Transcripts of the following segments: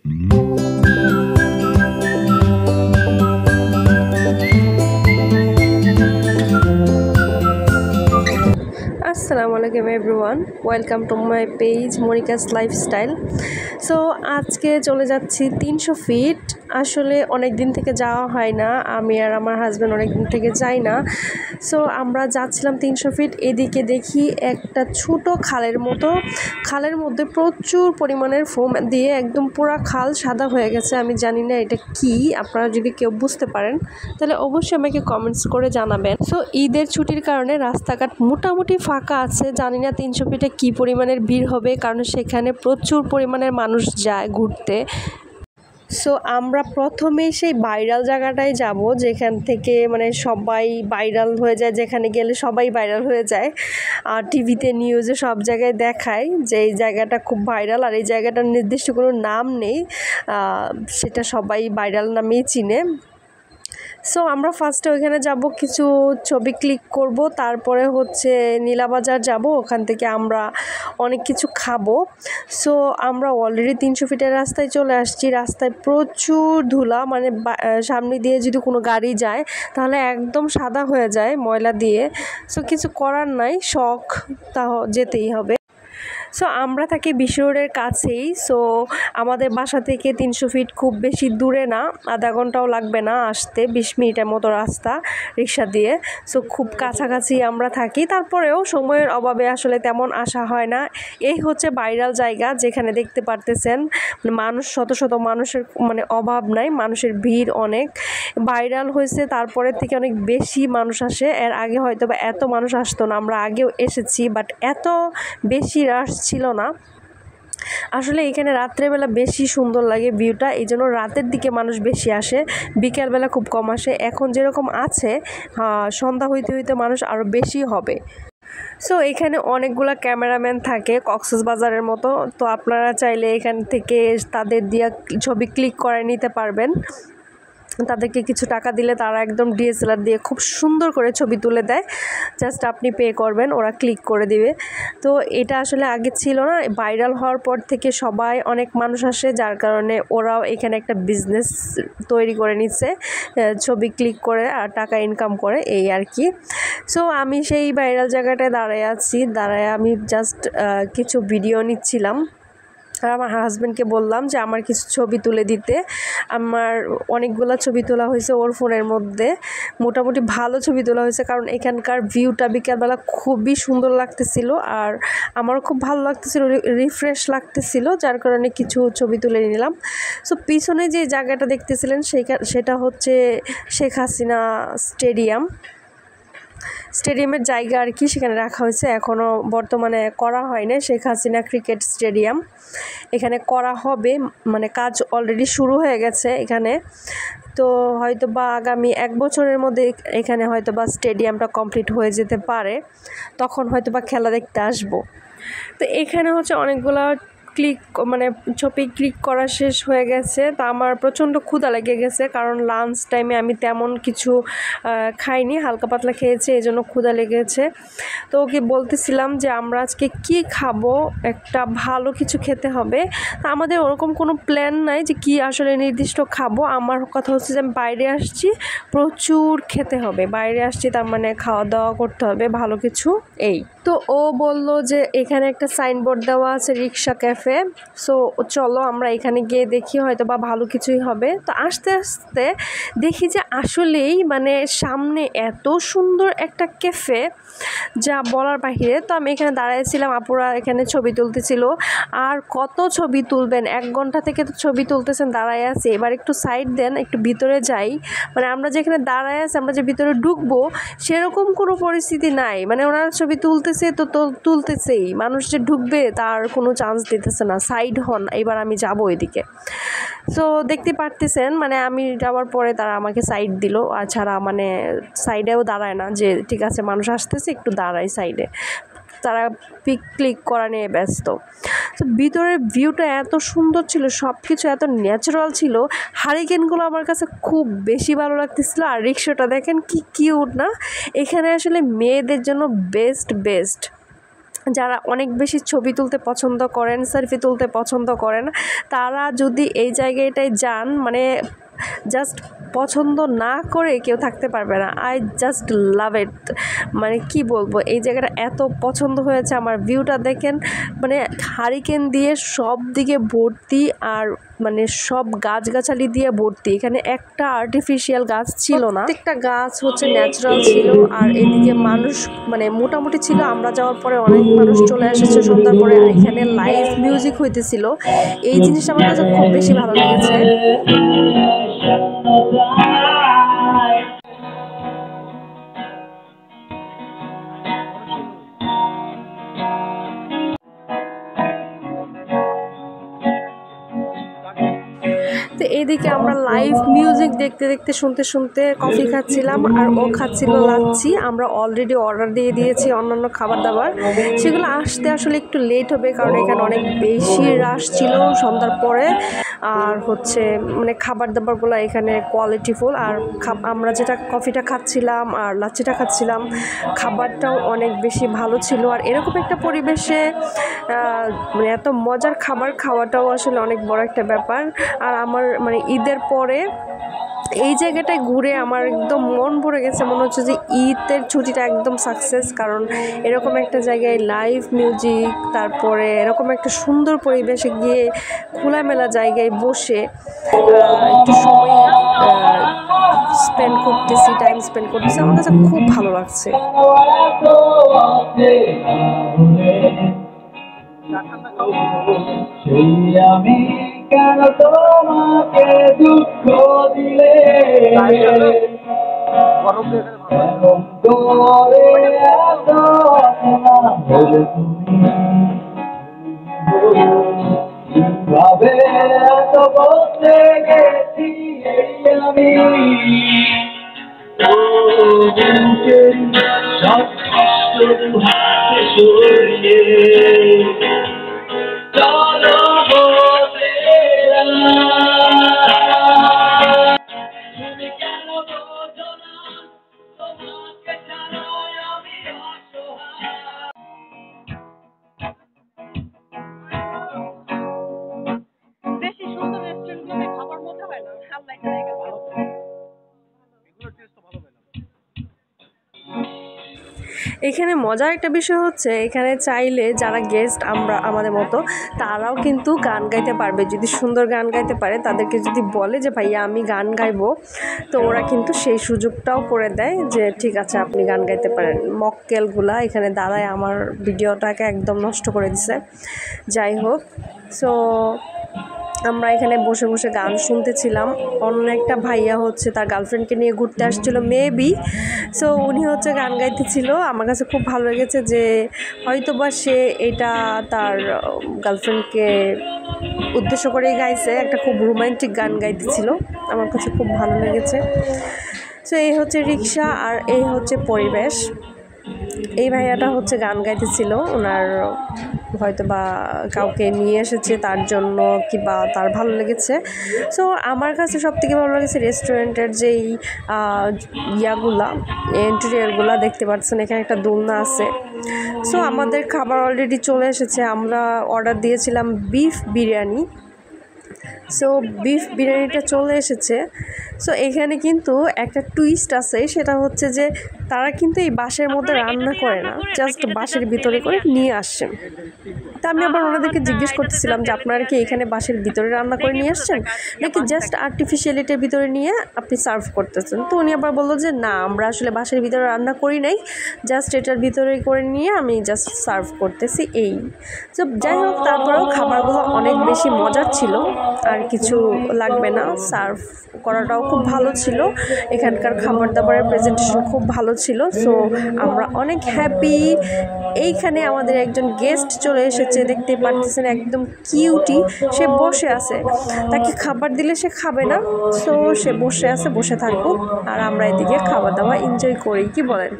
আসসালামু আলাইকুম everyone, welcome to my page Monica's lifestyle. So আজকে চলে যাচ্ছি 300 ফিট। আসলে অনেক দিন থেকে যাওয়া হয় না, আমি আর আমার হাজব্যান্ড অনেক দিন থেকে যাই না। সো আমরা যাচ্ছিলাম 300 ফিট। এদিকে দেখি একটা ছোট খালের মতো, খালের মধ্যে প্রচুর পরিমাণের ফোম দিয়ে একদম পুরা খাল সাদা হয়ে গেছে। আমি জানি না এটা কি, আপনারা যদি কেউ বুঝতে পারেন তাহলে অবশ্যই আমাকে কমেন্টস করে জানাবেন। সো ঈদের ছুটির কারণে রাস্তাঘাট মোটামুটি ফাঁকা আছে। জানি না 300 ফিটে কী পরিমাণের ভিড় হবে, কারণ সেখানে প্রচুর পরিমাণের মানুষ যায় ঘুরতে। সো আমরা প্রথমে সেই ভাইরাল জায়গাটায় যাব, যেখান থেকে মানে সবাই ভাইরাল হয়ে যায়, যেখানে গেলে সবাই ভাইরাল হয়ে যায়। আর টিভিতে নিউজে সব জায়গায় দেখায় যে এই জায়গাটা খুব ভাইরাল, আর এই জায়গাটার নির্দিষ্ট কোনো নাম নেই, সেটা সবাই ভাইরাল নামেই চিনে। সো আমরা ফার্স্টে ওইখানে যাব, কিছু ছবি ক্লিক করব, তারপরে হচ্ছে নীলাবাজার যাব, ওখান থেকে আমরা অনেক কিছু খাবো। সো আমরা অলরেডি 300 ফিটের রাস্তায় চলে আসছি। রাস্তায় প্রচুর ধুলা, মানে সামনে দিয়ে যদি কোনো গাড়ি যায় তাহলে একদম সাদা হয়ে যায় ময়লা দিয়ে। সো কিছু করার নাই, শখ তা যেতেই হবে। সো আমরা থাকি বিশ্ব রোডের কাছেই। সো আমাদের বাসা থেকে 300 ফিট খুব বেশি দূরে না, আধা ঘন্টাও লাগবে না আসতে, 20 মিনিটের মতো রাস্তা রিক্সা দিয়ে। সো খুব কাছাকাছি আমরা থাকি, তারপরেও সময়ের অভাবে আসলে তেমন আসা হয় না। এই হচ্ছে ভাইরাল জায়গা, যেখানে দেখতে পারতেছেন মানুষ, শত শত মানুষের মানে অভাব নাই, মানুষের ভিড় অনেক। ভাইরাল হয়েছে তারপরের থেকে অনেক বেশি মানুষ আসে, এর আগে হয়তো বা এত মানুষ আসতো না। আমরা আগেও এসেছি, বাট এত বেশি রাশ ছিল না। আসলে এখানে রাত্রেবেলা বেশি সুন্দর লাগে ভিউটা, এই জন্য রাতের দিকে মানুষ বেশি আসে, বিকেলবেলা খুব কম আসে। এখন যেরকম আছে, সন্ধ্যা হইতে হইতে মানুষ আরও বেশি হবে। সো এখানে অনেকগুলা ক্যামেরাম্যান থাকে কক্সবাজারের মতো, তো আপনারা চাইলে এখান থেকে তাদের দিয়ে ছবি ক্লিক করে নিতে পারবেন। তাদেরকে কিছু টাকা দিলে তারা একদম ডিএসএলআর দিয়ে খুব সুন্দর করে ছবি তুলে দেয়, জাস্ট আপনি পে করবেন, ওরা ক্লিক করে দিবে। তো এটা আসলে আগে ছিল না, ভাইরাল হওয়ার পর থেকে সবাই, অনেক মানুষ আসে, যার কারণে ওরাও এখানে একটা বিজনেস তৈরি করে নিচ্ছে, ছবি ক্লিক করে আর টাকা ইনকাম করে, এই আর কি। সো আমি সেই ভাইরাল জায়গাটায় দাঁড়ায় আমি জাস্ট কিছু ভিডিও নিচ্ছিলাম। আর আমার হাজব্যান্ডকে বললাম যে আমার কিছু ছবি তুলে দিতে। আমার অনেকগুলো ছবি তোলা হয়েছে ওর ফোনের মধ্যে, মোটামুটি ভালো ছবি তোলা হয়েছে, কারণ এখানকার ভিউটা বিকালবেলা খুবই সুন্দর লাগতেছিল, আর আমারও খুব ভালো লাগতেছিল, রিফ্রেশ লাগতেছিল, যার কারণে কিছু ছবি তুলে নিলাম। সো পিছনে যে জায়গাটা দেখতেছিলেন সেটা হচ্ছে শেখ হাসিনা স্টেডিয়ামের জায়গা আর কি, সেখানে রাখা হয়েছে, এখনও বর্তমানে করা হয় না। শেখ হাসিনা ক্রিকেট স্টেডিয়াম এখানে করা হবে, মানে কাজ অলরেডি শুরু হয়ে গেছে এখানে। তো হয়তো বা আগামী 1 বছরের মধ্যে এখানে হয়তো বা স্টেডিয়ামটা কমপ্লিট হয়ে যেতে পারে, তখন হয়তো বা খেলা দেখতে আসবো। তো এখানে হচ্ছে অনেকগুলা ছবি ক্লিক করা শেষ হয়ে গেছে। তো আমার প্রচণ্ড ক্ষুধা লেগে গেছে, কারণ লাঞ্চ টাইমে আমি তেমন কিছু খাইনি, হালকা পাতলা খেয়েছি, এই জন্য ক্ষুধা লেগেছে। তো ওকে বলতেছিলাম যে আমরা আজকে কি খাবো, একটা ভালো কিছু খেতে হবে। তা আমাদের ওরকম কোনো প্ল্যান নাই যে কি আসলে নির্দিষ্ট খাবো। আমার কথা হচ্ছে যে আমি বাইরে আসছি, প্রচুর খেতে হবে, বাইরে আসছি তার মানে খাওয়া দাওয়া করতে হবে ভালো কিছু, এই। তো ও বলল যে এখানে একটা সাইনবোর্ড দেওয়া আছে রিক্সা ক্যাফে, সো চলো আমরা এখানে গিয়ে দেখি, হয়তো বা ভালো কিছুই হবে। তো আস্তে আস্তে দেখি যে আসলেই মানে সামনে এত সুন্দর একটা ক্যাফে, যা বলার বাহিরে। তো আমি এখানে দাঁড়াইছিলাম, আপুরা এখানে ছবি তুলতেছিল, আর কত ছবি তুলবেন, 1 ঘন্টা থেকে তো ছবি তুলতেছেন, দাঁড়ায় আছে। এবার একটু সাইড দেন, একটু ভিতরে যাই, মানে আমরা যেখানে দাঁড়ায় আছি, আমরা যে ভিতরে ঢুকবো সেরকম কোনো পরিস্থিতি নাই, মানে ওনারা ছবি তুলতেছে তো তুলতেছেই, মানুষ যে ঢুকবে তার কোনো চান্স দিতেছে না, সাইড হন, এবার আমি যাবো এদিকে। সো দেখতে পারতেছেন, মানে আমি যাওয়ার পরে তারা আমাকে সাইড দিল, ছাড়া মানে সাইডেও দাঁড়ায় না যে ঠিক আছে মানুষ আসতেছে একটু দাঁড়াই সাইডে, তারা পিক ক্লিক করা নিয়ে ব্যস্ত। তো ভিতরের ভিউটা এত সুন্দর ছিল, সব কিছু এত ন্যাচারাল ছিল, হারিকেনগুলো আমার কাছে খুব বেশি ভালো লাগতেছিল। আর রিক্সাটা দেখেন কি কিউট না, এখানে আসলে মেয়েদের জন্য বেস্ট। যারা অনেক বেশি ছবি তুলতে পছন্দ করেন, সেলফি তুলতে পছন্দ করেন, তারা যদি এই জায়গাটায় যান মানে জাস্ট পছন্দ না করে কেউ থাকতে পারবে না। আই জাস্ট লাভ ইট। মানে কি বলবো, এই জায়গাটা এত পছন্দ হয়েছে আমার। ভিউটা দেখেন, মানে হারিকেন দিয়ে সব দিকে ভর্তি, আর মানে সব গাছগাছালি দিয়ে ভর্তি। এখানে একটা আর্টিফিশিয়াল গাছ ছিল না, প্রত্যেকটা গাছ হচ্ছে ন্যাচারাল ছিল। আর এদিকে মানুষ মানে মোটামুটি ছিল, আমরা যাওয়ার পরে অনেক মানুষ চলে এসেছে সন্ধ্যার পরে। আর এখানে লাইভ মিউজিক হইতেছিল, এই জিনিসটা আমার কাছে খুব বেশি ভালো লেগেছে। তো এইদিকে আমরা লাইভ মিউজিক দেখতে দেখতে শুনতে শুনতে কফি খাচ্ছিলাম, আর ও খাচ্ছিল লাচ্ছি। আমরা অলরেডি অর্ডার দিয়ে দিয়েছি অন্যান্য খাবার দাবার, সেগুলো আসতে আসলে একটু লেট হবে, কারণ এখানে অনেক বেশি রাশ ছিল সন্ধ্যার পরে। আর হচ্ছে মানে খাবার দাবারগুলো এখানে কোয়ালিটিফুল। আর আমরা যেটা কফিটা খাচ্ছিলাম আর লাচ্ছিটা খাচ্ছিলাম, খাবারটাও অনেক বেশি ভালো ছিল। আর এরকম একটা পরিবেশে মানে এত মজার খাবার খাওয়াটাও আসলে অনেক বড় একটা ব্যাপার। আর আমার মানে ঈদের পরে এই জায়গাটায় ঘুরে আমার একদম মন ভরে গেছে, মনে হচ্ছে যে ঈদের ছুটিটা একদম সাকসেস। কারণ এরকম একটা জায়গায় লাইভ মিউজিক, তারপরে এরকম একটা সুন্দর পরিবেশে গিয়ে খোলামেলা জায়গায় বসে একটু সময় টাইম স্পেন্ড করতেছি, আমার কাছে খুব ভালো লাগছে। আমি কেন তোমাকে দুঃখ দিলে, কিভাবে এত বসে গেছি আমি সব কষ্ট হাতে সরিয়ে চলো তুমি কেন বোঝো না, তোমাকে ছাড়াই আমি অসহায়। বেশি সুন্দর রেস্টুরেন্টগুলোতে খাবার মজা হয় না, সামনে একটা জায়গা ভালো এগুলোর টেস্ট ভালো হয় না। এখানে মজার একটা বিষয় হচ্ছে, এখানে চাইলে যারা গেস্ট আমাদের মতো, তারাও কিন্তু গান গাইতে পারবে। যদি সুন্দর গান গাইতে পারে, তাদেরকে যদি বলে যে ভাইয়া আমি গান গাইবো, তো ওরা কিন্তু সেই সুযোগটাও করে দেয় যে ঠিক আছে আপনি গান গাইতে পারেন। মক্কেলগুলা এখানে দাঁড়ায় আমার ভিডিওটাকে একদম নষ্ট করে দিছে। যাই হোক, সো আমরা এখানে বসে বসে গান শুনতেছিলাম। অন্য একটা ভাইয়া হচ্ছে তার গার্লফ্রেন্ডকে নিয়ে ঘুরতে আসছিল মেবি, সো উনি হচ্ছে গান গাইতেছিল। আমার কাছে খুব ভালো লেগেছে যে হয়তোবা সে এটা তার গার্লফ্রেন্ডকে উদ্দেশ্য করেই গাইছে, একটা খুব রোমান্টিক গান গাইতেছিল, আমার কাছে খুব ভালো লেগেছে। সো এই হচ্ছে রিক্সা, আর এই হচ্ছে পরিবেশ। এই ভাইয়াটা হচ্ছে গান গাইতেছিল, ওনার হয়তো বা কাউকে নিয়ে এসেছে তার জন্য, কিংবা তার ভালো লেগেছে। সো আমার কাছে সবথেকে ভালো লেগেছে রেস্টুরেন্টের যেই ইয়াগুলা, ইন্টেরিয়রগুলা দেখতে পাচ্ছেন, এখানে একটা দোলনা আছে। সো আমাদের খাবার অলরেডি চলে এসেছে, আমরা অর্ডার দিয়েছিলাম বিফ বিরিয়ানি। সো বিফ বিরিয়ানিটা চলে এসেছে। সো এখানে কিন্তু একটা টুইস্ট আছে, সেটা হচ্ছে যে তারা কিন্তু এই বাঁশের মধ্যে রান্না করে না, জাস্ট বাঁশের ভিতরে করে নিয়ে আসছেন। তা আমি আবার ওনাদেরকে জিজ্ঞেস করতেছিলাম যে আপনারা কি এখানে বাঁশের ভিতরে রান্না করে নিয়ে আসছেন, নাকি জাস্ট আর্টিফিশিয়ালিটির ভিতরে নিয়ে আপনি সার্ভ করতেছেন। তো উনি আবার বললো যে না, আমরা আসলে বাঁশের ভিতরে রান্না করি নাই, জাস্ট এটার ভিতরে করে নিয়ে আমি জাস্ট সার্ভ করতেছি এই। তো যাই হোক, তারপরেও খাবারগুলো অনেক বেশি মজার ছিল, আর কিছু লাগবে না। সার্ভ করাটাও খুব ভালো ছিল, এখানকার খাবার দাবারের প্রেজেন্টেশন খুব ভালো ছিল। সো আমরা অনেক হ্যাপি। এইখানে আমাদের একজন গেস্ট চলে এসেছে, দেখতে পাচ্ছেন একদম কিউটি, সে বসে আছে, তাকে খাবার দিলে সে খাবে না, সো সে বসে আছে, বসে থাকুক, আর আমরা এদিকে খাওয়া দাওয়া এনজয় করি। কি বলেন?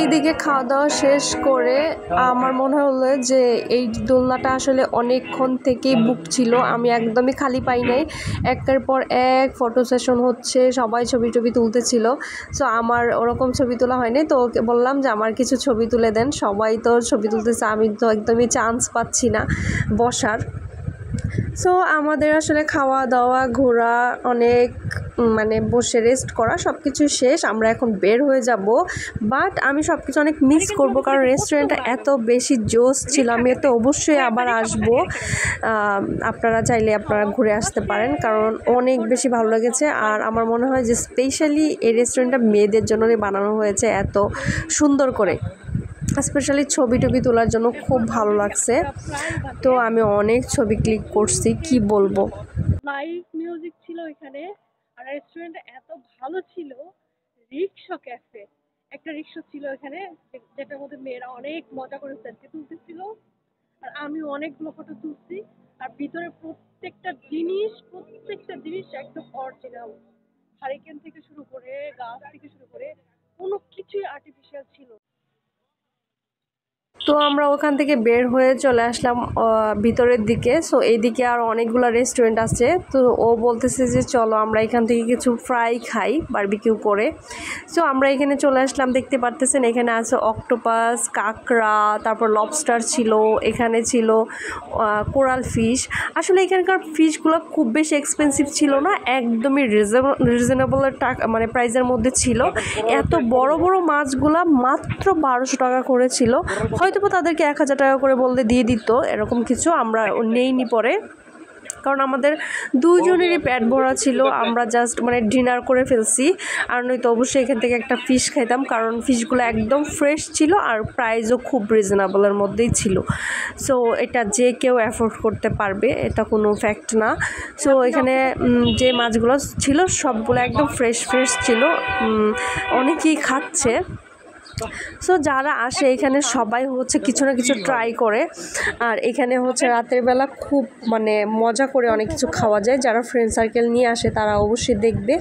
এইদিকে খাওয়া দাওয়া শেষ করে আমার মনে হলো যে এই দোলনাটা আসলে অনেকক্ষণ থেকেই বুক ছিল, আমি একদমই খালি পাই নাই। একের পর এক ফটো সেশন হচ্ছে, সবাই ছবি টবি তুলতেছিল। সো আমার ওরকম ছবি তোলা হয়নি, তো ওকে বললাম যে আমার কিছু ছবি তুলে দেন। সবাই তো ছবি তুলতেছে, আমি তো একদমই চান্স পাচ্ছি না বসার। সো আমাদের আসলে খাওয়া দাওয়া ঘোরা অনেক মানে বসে রেস্ট করা সব কিছু শেষ, আমরা এখন বের হয়ে যাব। বাট আমি সব কিছু অনেক মিস করব, কারণ রেস্টুরেন্টটা এত বেশি জোস ছিল। আমি তো অবশ্যই আবার আসবো, আপনারা চাইলে আপনারা ঘুরে আসতে পারেন, কারণ অনেক বেশি ভালো লেগেছে। আর আমার মনে হয় যে স্পেশালি এই রেস্টুরেন্টটা মেয়েদের জন্যই বানানো হয়েছে এত সুন্দর করে, স্পেশালি ছবি টবি তোলার জন্য খুব ভালো লাগছে। তো আমি অনেক ছবি ক্লিক করছি, কি বলবো। লাইভ মিউজিক ছিল এখানে, আর রেস্টুরেন্টটা এত ভালো ছিল। রিক্সা ক্যাফে, একটা রিক্সা ছিল এখানে যেটার মধ্যে মেয়েরা অনেক মজা করে সেলফি তুলতেছিল, আর আমি অনেকগুলো ফটো তুলছি। আর ভিতরে প্রত্যেকটা জিনিস একদম অরিজিনাল, হারিকেন থেকে শুরু করে গাছ থেকে শুরু করে কোনো কিছুই আর্টিফিশিয়াল ছিল। তো আমরা ওখান থেকে বের হয়ে চলে আসলাম ভিতরের দিকে। সো এইদিকে আর অনেকগুলো রেস্টুরেন্ট আছে, তো ও বলতেছে যে চলো আমরা এখান থেকে কিছু ফ্রাই খাই বারবিকিউ করে। সো আমরা এখানে চলে আসলাম, দেখতে পারতেছেন এখানে আছে অক্টোপাস, কাঁকড়া, তারপর লবস্টার ছিল, এখানে ছিল কোরাল ফিশ। আসলে এখানকার ফিশগুলো খুব বেশি এক্সপেন্সিভ ছিল না, একদমই রিজনেবলের টাকা মানে প্রাইসের মধ্যে ছিল। এত বড় বড় মাছগুলা মাত্র 1200 টাকা করে ছিল, হয়তো তাদেরকে 1000 টাকা করে বললে দিয়ে দিত, এরকম কিছু আমরা নেইনি পরে, কারণ আমাদের দুজনেরই পেট ভরা ছিল। আমরা জাস্ট মানে ডিনার করে ফেলছি, আর নয়তো অবশ্যই এখান থেকে একটা ফিশ খাইতাম, কারণ ফিশগুলো একদম ফ্রেশ ছিল আর প্রাইসও খুব রিজনেবলের মধ্যেই ছিল। সো এটা যে কেউ অ্যাফোর্ড করতে পারবে, এটা কোনো ফ্যাক্ট না। সো এখানে যে মাছগুলো ছিল সবগুলো একদম ফ্রেশ ছিল, অনেকেই খাচ্ছে। সো যারা আসে এখানে সবাই হচ্ছে কিছু না কিছু ট্রাই করে, আর এখানে হচ্ছে রাতের বেলা খুব মানে মজা করে অনেক কিছু খাওয়া যায়। যারা ফ্রেন্ড সার্কেল নিয়ে আসে তারা অবশ্যই দেখবে।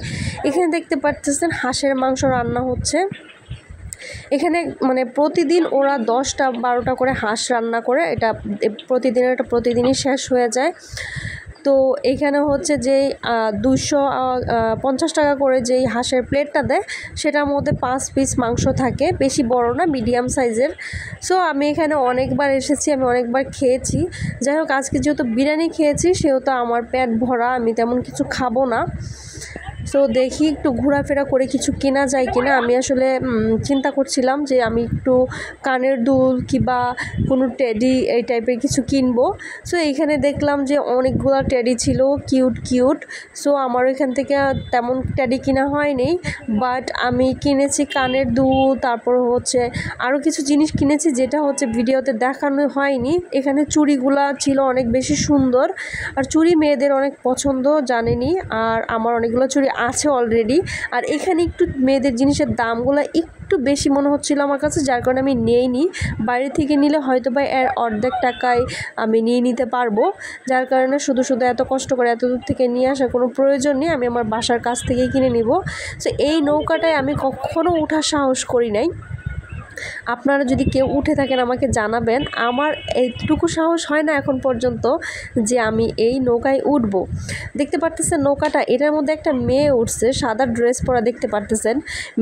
এখানে দেখতে পাচ্ছেন হাঁসের মাংস রান্না হচ্ছে। এখানে মানে প্রতিদিন ওরা 10টা-12টা করে হাঁস রান্না করে, এটা প্রতিদিনই শেষ হয়ে যায়। তো এখানে হচ্ছে যেই 250 টাকা করে যেই হাঁসের প্লেটটা দেয়, সেটার মধ্যে 5 পিস মাংস থাকে, বেশি বড় না, মিডিয়াম সাইজের। সো আমি এখানে অনেকবার এসেছি, আমি অনেকবার খেয়েছি। যাই হোক, আজকে যেহেতু বিরিয়ানি খেয়েছি সেহেতু আমার পেট ভরা, আমি তেমন কিছু খাবো না। সো দেখি একটু ঘোরাফেরা করে কিছু কেনা যায় কিনা। আমি আসলে চিন্তা করছিলাম যে আমি একটু কানের দুল কিংবা কোনো টেডি এই টাইপের কিছু কিনবো। সো এইখানে দেখলাম যে অনেকগুলো টেডি ছিল, কিউট। সো আমার এখান থেকে তেমন টেডি কিনা হয়নি, বাট আমি কিনেছি কানের দুল, তারপর হচ্ছে আরও কিছু জিনিস কিনেছি যেটা হচ্ছে ভিডিওতে দেখানো হয়নি। এখানে চুড়িগুলা ছিল অনেক বেশি সুন্দর, আর চুড়ি মেয়েদের অনেক পছন্দ জানেনি, আর আমার অনেকগুলো চুড়ি আছে অলরেডি। আর এখানে একটু মেয়েদের জিনিসের দামগুলো একটু বেশি মনে হচ্ছিল আমার কাছে, যার কারণে আমি নেইনি। বাইরে থেকে নিলে হয়তো বা এর অর্ধেক টাকায় আমি নিয়ে নিতে পারবো, যার কারণে শুধু এত কষ্ট করে এত দূর থেকে নিয়ে আসার কোনো প্রয়োজন নেই, আমি আমার বাসার কাছ থেকেই কিনে নিব। সো এই নৌকাটায় আমি কখনো ওঠার সাহস করি নাই। আপনারা যদি কেউ উঠে থাকেন আমাকে জানাবেন। আমার এইটুকু সাহস হয় না এখন পর্যন্ত যে আমি এই নৌকায় উঠব। দেখতে পারতেছেন নৌকাটা, এটার মধ্যে একটা মেয়ে উঠছে, সাদা ড্রেস পরা দেখতে পারতেছেন।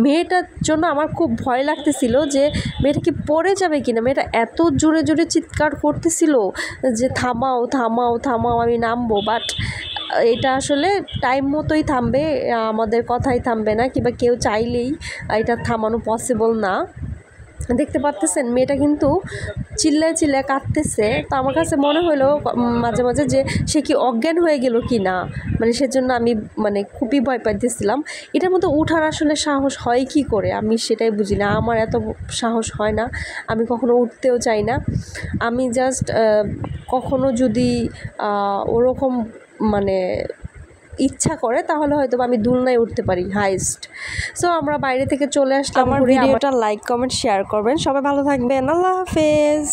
মেয়েটার জন্য আমার খুব ভয় লাগতেছিল যে মেয়েটা কি পড়ে যাবে কিনা। মেয়েটা এত জোরে চিৎকার করতেছিল যে থামাও আমি নামবো, বাট এটা আসলে টাইম মতোই থামবে, আমাদের কথাই থামবে না, কিংবা কেউ চাইলেই এটা থামানো পসিবল না। দেখতে পারতেছেন মেয়েটা কিন্তু চিল্লায় কাঁদতেছে। তো আমার কাছে মনে হলো মাঝে মাঝে যে সে কি অজ্ঞান হয়ে গেল কি না, মানে সেজন্য আমি মানে খুবই ভয় পাইতেছিলাম। এটার মধ্যে উঠার আসলে সাহস হয় কি করে আমি সেটাই বুঝি না, আমার এত সাহস হয় না, আমি কখনো উঠতেও চাই না। আমি জাস্ট কখনো যদি ওরকম মানে ইচ্ছা করে তাহলে হয়তো আমি দুলনায় উঠতে পারি হাইস্ট। সো আমরা বাইরে থেকে চলে আসলাম। আমার ভিডিওটা লাইক কমেন্ট শেয়ার করবেন, সবাই ভালো থাকবেন, আল্লাহ হাফেজ।